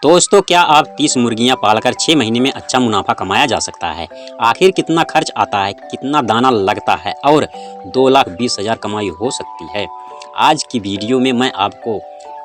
दोस्तों, क्या आप 30 मुर्गियां पालकर 6 महीने में अच्छा मुनाफा कमाया जा सकता है? आखिर कितना खर्च आता है, कितना दाना लगता है और 2,20,000 कमाई हो सकती है? आज की वीडियो में मैं आपको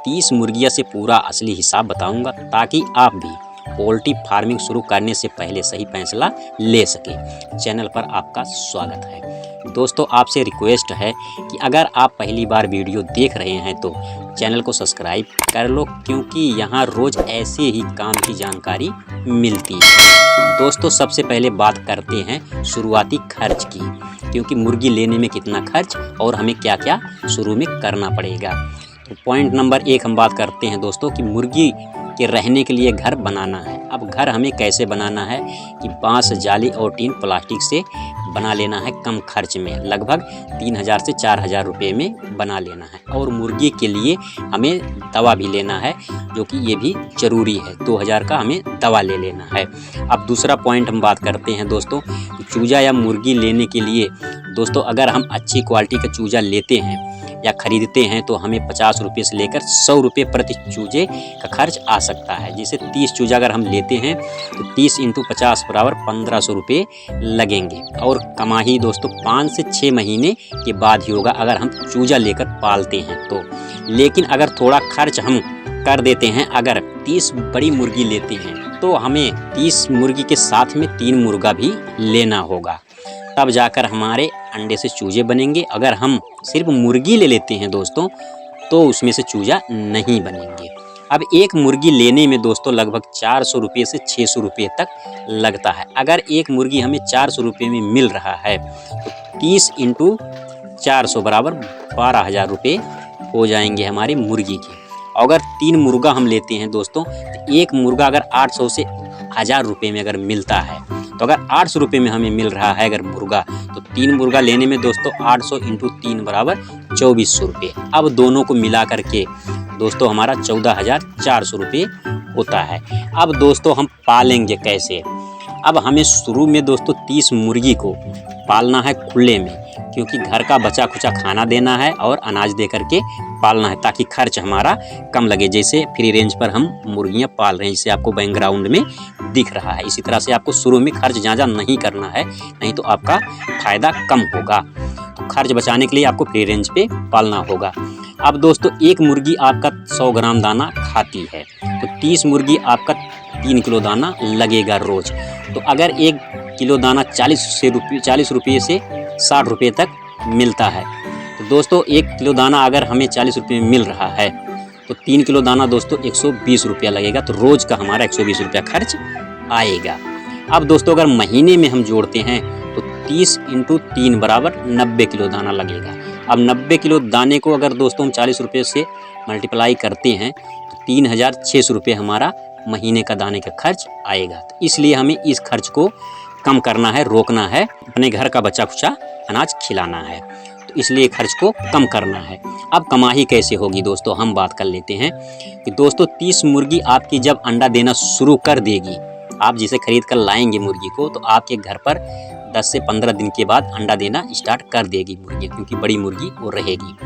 30 मुर्गियां से पूरा असली हिसाब बताऊंगा ताकि आप भी पोल्ट्री फार्मिंग शुरू करने से पहले सही फैसला ले सकें। चैनल पर आपका स्वागत है। दोस्तों, आपसे रिक्वेस्ट है कि अगर आप पहली बार वीडियो देख रहे हैं तो चैनल को सब्सक्राइब कर लो, क्योंकि यहाँ रोज़ ऐसे ही काम की जानकारी मिलती है। दोस्तों, सबसे पहले बात करते हैं शुरुआती खर्च की, क्योंकि मुर्गी लेने में कितना खर्च और हमें क्या क्या शुरू में करना पड़ेगा। तो पॉइंट नंबर 1 हम बात करते हैं दोस्तों कि मुर्गी के रहने के लिए घर बनाना है। अब घर हमें कैसे बनाना है कि बांस, जाली और टीन प्लास्टिक से बना लेना है कम खर्च में, लगभग 3,000 से 4,000 रुपये में बना लेना है। और मुर्गी के लिए हमें दवा भी लेना है, जो कि ये भी ज़रूरी है। 2,000 का हमें दवा ले लेना है। अब दूसरा पॉइंट हम बात करते हैं दोस्तों, चूजा या मुर्गी लेने के लिए दोस्तों अगर हम अच्छी क्वालिटी का चूजा लेते हैं या ख़रीदते हैं तो हमें 50 रुपये से लेकर 100 रुपये प्रति चूजे का खर्च आ सकता है। जैसे 30 चूजा अगर हम लेते हैं तो 30 × 50 बराबर 1,500 रुपये लगेंगे। और कमाई दोस्तों 5 से 6 महीने के बाद ही होगा अगर हम चूजा लेकर पालते हैं तो। लेकिन अगर थोड़ा खर्च हम कर देते हैं, अगर 30 बड़ी मुर्गी लेते हैं तो हमें 30 मुर्गी के साथ में 3 मुर्गा भी लेना होगा, तब जाकर हमारे अंडे से चूजे बनेंगे। अगर हम सिर्फ मुर्गी ले लेते हैं दोस्तों तो उसमें से चूजा नहीं बनेंगे। अब एक मुर्गी लेने में दोस्तों लगभग 400 रुपये से 600 रुपये तक लगता है। अगर एक मुर्गी हमें 400 रुपये में मिल रहा है तो 30 × 400 बराबर 12,000 रुपये हो जाएंगे हमारी मुर्गी के। अगर 3 मुर्गा हम लेते हैं दोस्तों तो एक मुर्गा अगर 800 से 1,000 रुपये में अगर मिलता है, तो अगर 800 रुपये में हमें मिल रहा है अगर मुर्गा, तो 3 मुर्गा लेने में दोस्तों 800 × 3 बराबर 2,400 रुपये। अब दोनों को मिला करके दोस्तों हमारा 14,400 रुपये होता है। अब दोस्तों हम पालेंगे कैसे? अब हमें शुरू में दोस्तों 30 मुर्गी को पालना है खुले में, क्योंकि घर का बचा खुचा खाना देना है और अनाज दे करके पालना है ताकि खर्च हमारा कम लगे। जैसे फ्री रेंज पर हम मुर्गियां पाल रहे हैं, जिसे आपको बैकग्राउंड में दिख रहा है। इसी तरह से आपको शुरू में खर्च ज़्यादा नहीं करना है, नहीं तो आपका फ़ायदा कम होगा। तो खर्च बचाने के लिए आपको फ्री रेंज पे पालना होगा। अब दोस्तों एक मुर्गी आपका 100 ग्राम दाना खाती है, तो 30 मुर्गी आपका 3 किलो दाना लगेगा रोज़। तो अगर 1 किलो दाना 40 रुपये से 60 रुपये तक मिलता है, तो दोस्तों 1 किलो दाना अगर हमें 40 रुपये में मिल रहा है तो 3 किलो दाना दोस्तों 120 रुपया लगेगा। तो रोज़ का हमारा 120 रुपया खर्च आएगा। अब दोस्तों अगर महीने में हम जोड़ते हैं तो 30 × 3 बराबर 90 किलो दाना लगेगा। अब 90 किलो दाने को अगर दोस्तों हम 40 रुपये से मल्टीप्लाई करते हैं तो 3,600 रुपये हमारा महीने का दाने का खर्च आएगा। तो इसलिए हमें इस खर्च को कम करना है, रोकना है, अपने घर का बचा खुचा अनाज खिलाना है। तो इसलिए खर्च को कम करना है। अब कमाई कैसे होगी दोस्तों, हम बात कर लेते हैं कि दोस्तों 30 मुर्गी आपकी जब अंडा देना शुरू कर देगी, आप जिसे खरीद कर लाएंगे मुर्गी को, तो आपके घर पर 10 से 15 दिन के बाद अंडा देना स्टार्ट कर देगी मुर्गी, क्योंकि बड़ी मुर्गी वो रहेगी।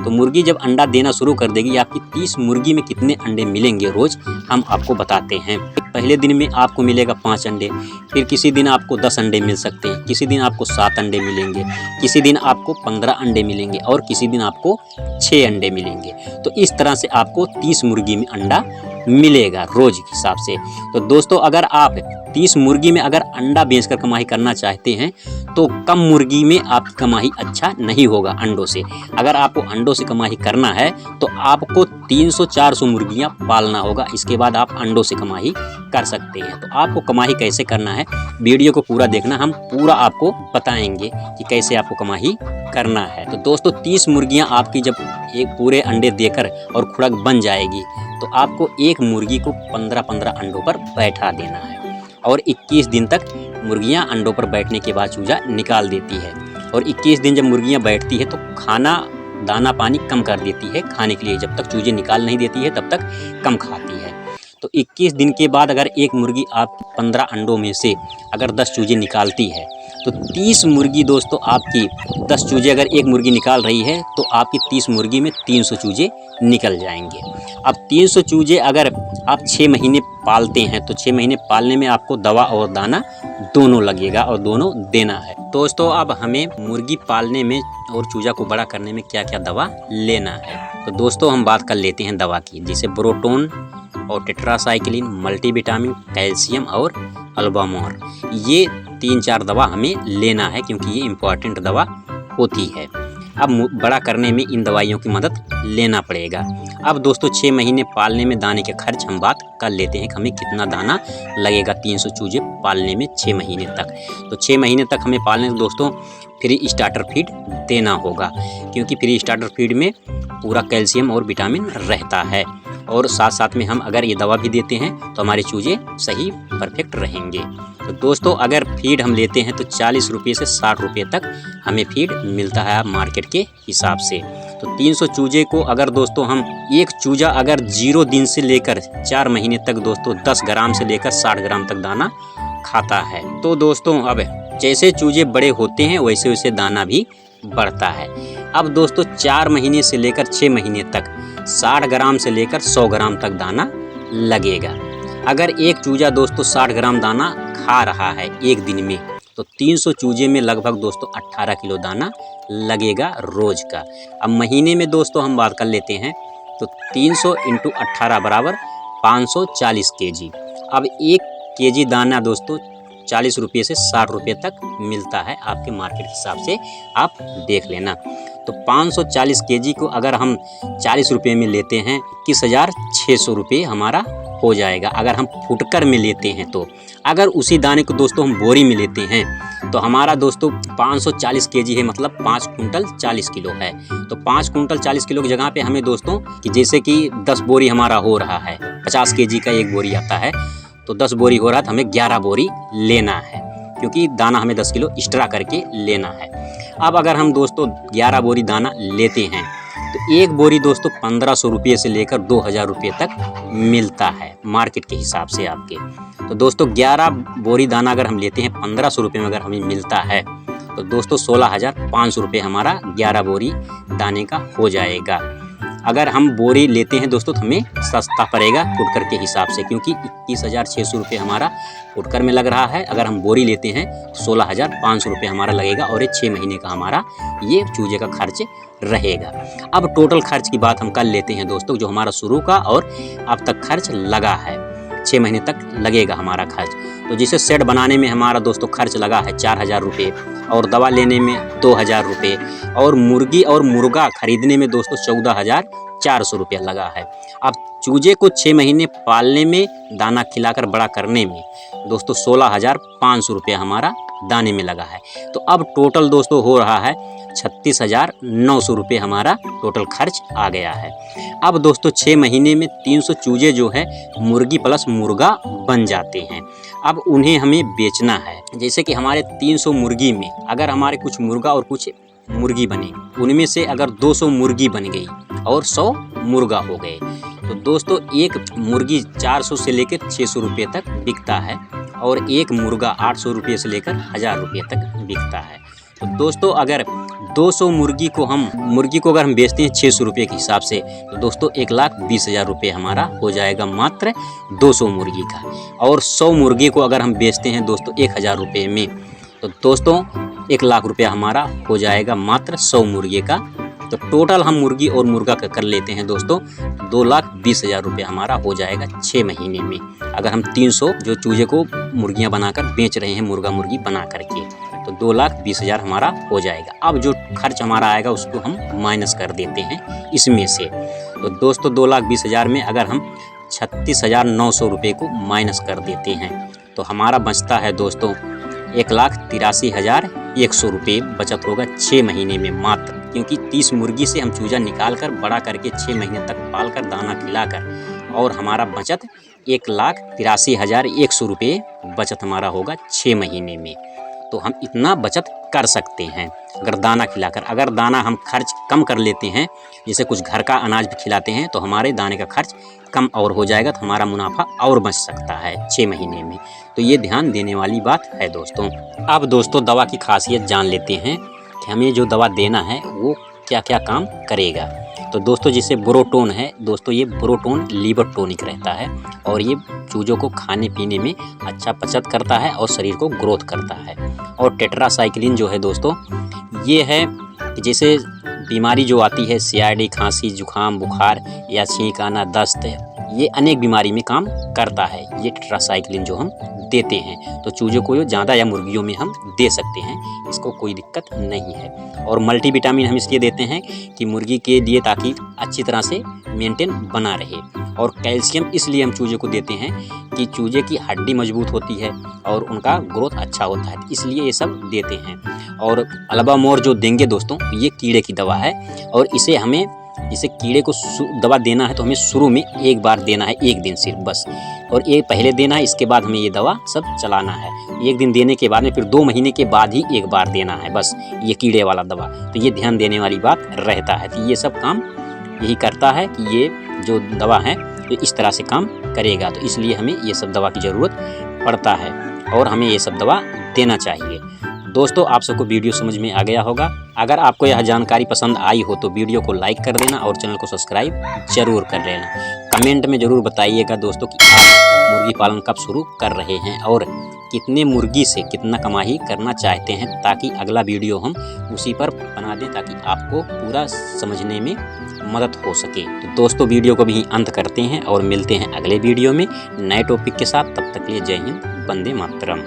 तो मुर्गी जब अंडा देना शुरू कर देगी, आपकी 30 मुर्गी में कितने अंडे मिलेंगे रोज़ हम आपको बताते हैं। पहले दिन में आपको मिलेगा 5 अंडे, फिर किसी दिन आपको 10 अंडे मिल सकते हैं, किसी दिन आपको 7 अंडे मिलेंगे, किसी दिन आपको 15 अंडे मिलेंगे और किसी दिन आपको 6 अंडे मिलेंगे। तो इस तरह से आपको 30 मुर्गी में अंडा मिलेगा रोज़ के हिसाब से। तो दोस्तों अगर आप 30 मुर्गी में अगर अंडा बेचकर कमाई करना चाहते हैं तो कम मुर्गी में आपकी कमाई अच्छा नहीं होगा अंडों से। अगर आपको अंडों से कमाई करना है तो आपको 300-400 मुर्गियां पालना होगा, इसके बाद आप अंडों से कमाई कर सकते हैं। तो आपको कमाई कैसे करना है, वीडियो को पूरा देखना, हम पूरा आपको बताएंगे कि कैसे आपको कमाई करना है। तो दोस्तों 30 मुर्गियां आपकी जब एक पूरे अंडे देकर और खुराक बन जाएगी तो आपको एक मुर्गी को 15-15 अंडों पर बैठा देना है और 21 दिन तक मुर्गियां अंडों पर बैठने के बाद चूजा निकाल देती है। और 21 दिन जब मुर्गियां बैठती है तो खाना दाना पानी कम कर देती है खाने के लिए, जब तक चूजे निकाल नहीं देती है तब तक कम खाती है। तो 21 दिन के बाद अगर एक मुर्गी आप 15 अंडों में से अगर 10 चूजे निकालती है तो 30 मुर्गी दोस्तों आपकी 10 चूजे अगर एक मुर्गी निकाल रही है तो आपकी 30 मुर्गी में 300 चूजे निकल जाएंगे। अब 300 चूजे अगर आप 6 महीने पालते हैं तो 6 महीने पालने में आपको दवा और दाना दोनों लगेगा और दोनों देना है। दोस्तों अब हमें मुर्गी पालने में और चूजा को बड़ा करने में क्या क्या दवा लेना है, तो दोस्तों हम बात कर लेते हैं दवा की, जैसे प्रोटोन और टेट्रासाइक्लिन, मल्टीविटामिन, कैल्शियम और अल्बामोर। ये 3-4 दवा हमें लेना है क्योंकि ये इम्पॉर्टेंट दवा होती है। अब बड़ा करने में इन दवाइयों की मदद लेना पड़ेगा। अब दोस्तों 6 महीने पालने में दाने के खर्च हम बात कर लेते हैं कि हमें कितना दाना लगेगा 300 चूजे पालने में 6 महीने तक। तो 6 महीने तक हमें पालने में दोस्तों फ्री स्टार्टर फीड देना होगा, क्योंकि फ्री स्टार्टर फीड में पूरा कैल्शियम और विटामिन रहता है। और साथ साथ में हम अगर ये दवा भी देते हैं तो हमारे चूजे सही परफेक्ट रहेंगे। तो दोस्तों अगर फीड हम लेते हैं तो 40 रुपये से 60 रुपये तक हमें फीड मिलता है मार्केट के हिसाब से। तो 300 चूजे को अगर दोस्तों हम एक चूजा अगर 0 दिन से लेकर 4 महीने तक दोस्तों 10 ग्राम से लेकर 60 ग्राम तक दाना खाता है। तो दोस्तों अब जैसे चूजे बड़े होते हैं वैसे वैसे दाना भी बढ़ता है। अब दोस्तों 4 महीने से लेकर 6 महीने तक 60 ग्राम से लेकर 100 ग्राम तक दाना लगेगा। अगर एक चूजा दोस्तों 60 ग्राम दाना खा रहा है एक दिन में तो 300 चूजे में लगभग दोस्तों 18 किलो दाना लगेगा रोज का। अब महीने में दोस्तों हम बात कर लेते हैं तो 300 × 18 बराबर 540 केजी। अब 1 केजी दाना दोस्तों 40 रुपये से 60 रुपये तक मिलता है, आपके मार्केट के हिसाब से आप देख लेना। तो 540 केजी को अगर हम 40 रुपये में लेते हैं 21,600 रुपये हमारा हो जाएगा। अगर हम फुटकर में लेते हैं तो अगर उसी दाने को दोस्तों हम बोरी में लेते हैं तो हमारा दोस्तों 540 केजी है, मतलब 5 कुंटल 40 किलो है। तो 5 कुंटल 40 किलो की जगह पे हमें दोस्तों कि जैसे कि 10 बोरी हमारा हो रहा है, 50 केजी का एक बोरी आता है, तो 10 बोरी हो रहा है तो हमें 11 बोरी लेना है, क्योंकि दाना हमें 10 किलो एक्स्ट्रा करके लेना है। अब अगर हम दोस्तों 11 बोरी दाना लेते हैं तो एक बोरी दोस्तों 1500 रुपये से लेकर 2000 रुपये तक मिलता है मार्केट के हिसाब से आपके। तो दोस्तों 11 बोरी दाना अगर हम लेते हैं 1500 रुपये में अगर हमें मिलता है तो दोस्तों 16,500 रुपये हमारा 11 बोरी दाने का हो जाएगा। अगर हम बोरी लेते हैं दोस्तों तो हमें सस्ता पड़ेगा फुटकर के हिसाब से, क्योंकि 21,600 रुपये हमारा फुटकर में लग रहा है। अगर हम बोरी लेते हैं 16,500 रुपये हमारा लगेगा और ये 6 महीने का हमारा ये चूजे का खर्च रहेगा। अब टोटल खर्च की बात हम कर लेते हैं दोस्तों, जो हमारा शुरू का और अब तक खर्च लगा है, 6 महीने तक लगेगा हमारा खर्च। तो जिसे सेट बनाने में हमारा दोस्तों खर्च लगा है 4,000 रुपये, और दवा लेने में 2,000 रुपये, और मुर्गी और मुर्गा खरीदने में दोस्तों 14,400 रुपया लगा है। अब चूजे को 6 महीने पालने में, दाना खिलाकर बड़ा करने में दोस्तों 16,500 रुपया हमारा दाने में लगा है। तो अब टोटल दोस्तों हो रहा है 36,900 रुपये हमारा टोटल खर्च आ गया है। अब दोस्तों 6 महीने में 300 चूजे जो है मुर्गी प्लस मुर्गा बन जाते हैं। अब उन्हें हमें बेचना है। जैसे कि हमारे 300 मुर्गी में अगर हमारे कुछ मुर्गा और कुछ मुर्गी बने, उनमें से अगर 200 मुर्गी बन गई और 100 मुर्गा हो गए तो दोस्तों एक मुर्गी 400 से लेकर 600 रुपये तक बिकता है, और एक मुर्गा 800 रुपये से लेकर 1000 रुपये तक बिकता है। तो दोस्तों अगर 200 मुर्गी को अगर हम बेचते हैं 600 रुपये के हिसाब से तो दोस्तों 1,20,000 रुपये हमारा हो जाएगा मात्र 200 मुर्गी का। और 100 मुर्गी को अगर हम बेचते हैं दोस्तों 1,000 रुपये में तो दोस्तों 1,00,000 रुपया हमारा हो जाएगा मात्र 100 मुर्गी का। तो टोटल हम मुर्गी और मुर्गा का कर लेते हैं दोस्तों 2,20,000 रुपये हमारा हो जाएगा 6 महीने में, अगर हम 300 जो चूजे को मुर्गियां बनाकर बेच रहे हैं, मुर्गा मुर्गी बना करके, तो 2,20,000 हमारा हो जाएगा। अब जो खर्च हमारा आएगा उसको हम माइनस कर देते हैं इसमें से। तो दोस्तों 2,20,000 में अगर हम 36,900 रुपये को माइनस कर देते हैं तो हमारा बचता है दोस्तों 1,83,100 रुपये बचत होगा 6 महीने में मात्र, क्योंकि 30 मुर्गी से हम चूजा निकाल कर बड़ा करके 6 महीने तक पाल कर दाना खिलाकर, और हमारा बचत 1,83,100 रुपये बचत हमारा होगा 6 महीने में। तो हम इतना बचत कर सकते हैं अगर दाना खिलाकर। अगर दाना हम खर्च कम कर लेते हैं, जैसे कुछ घर का अनाज भी खिलाते हैं, तो हमारे दाने का खर्च कम और हो जाएगा, तो हमारा मुनाफा और बच सकता है 6 महीने में। तो ये ध्यान देने वाली बात है दोस्तों। अब दोस्तों दवा की खासियत जान लेते हैं कि हमें जो दवा देना है वो क्या क्या काम करेगा। तो दोस्तों जैसे बोरोटोन है दोस्तों, ये बोरोटोन लीवर टॉनिक रहता है और ये चूजों को खाने पीने में अच्छा पचत करता है और शरीर को ग्रोथ करता है। और टेट्रासाइक्लिन जो है दोस्तों, ये है कि जैसे बीमारी जो आती है CID, खांसी, जुखाम, बुखार या छींक आना, दस्त, ये अनेक बीमारी में काम करता है ये टेट्रासाइक्लिन जो हम देते हैं। तो चूजों को ज़्यादा या मुर्गियों में हम दे सकते हैं, इसको कोई दिक्कत नहीं है। और मल्टीविटामिन हम इसलिए देते हैं कि मुर्गी के लिए ताकि अच्छी तरह से मेंटेन बना रहे। और कैल्शियम इसलिए हम चूजे को देते हैं कि चूजे की हड्डी मजबूत होती है और उनका ग्रोथ अच्छा होता है, इसलिए ये सब देते हैं। और अल्बामोर जो देंगे दोस्तों, ये कीड़े की दवा है और इसे हमें जैसे कीड़े को दवा देना है तो हमें शुरू में एक बार देना है, 1 दिन सिर्फ बस, और ये पहले देना है, इसके बाद हमें ये दवा सब चलाना है। 1 दिन देने के बाद में फिर 2 महीने के बाद ही एक बार देना है बस, ये कीड़े वाला दवा। तो ये ध्यान देने वाली बात रहता है कि ये सब काम यही करता है कि ये जो दवा है ये इस तरह से काम करेगा, तो इसलिए हमें ये सब दवा की ज़रूरत पड़ता है और हमें ये सब दवा देना चाहिए। दोस्तों आप सबको वीडियो समझ में आ गया होगा। अगर आपको यह जानकारी पसंद आई हो तो वीडियो को लाइक कर देना और चैनल को सब्सक्राइब जरूर कर लेना। कमेंट में ज़रूर बताइएगा दोस्तों कि आप मुर्गी पालन कब शुरू कर रहे हैं और कितने मुर्गी से कितना कमाई करना चाहते हैं, ताकि अगला वीडियो हम उसी पर बना दें ताकि आपको पूरा समझने में मदद हो सके। तो दोस्तों वीडियो को भी अंत करते हैं और मिलते हैं अगले वीडियो में नए टॉपिक के साथ। तब तक के लिए जय हिंद, वंदे मातरम।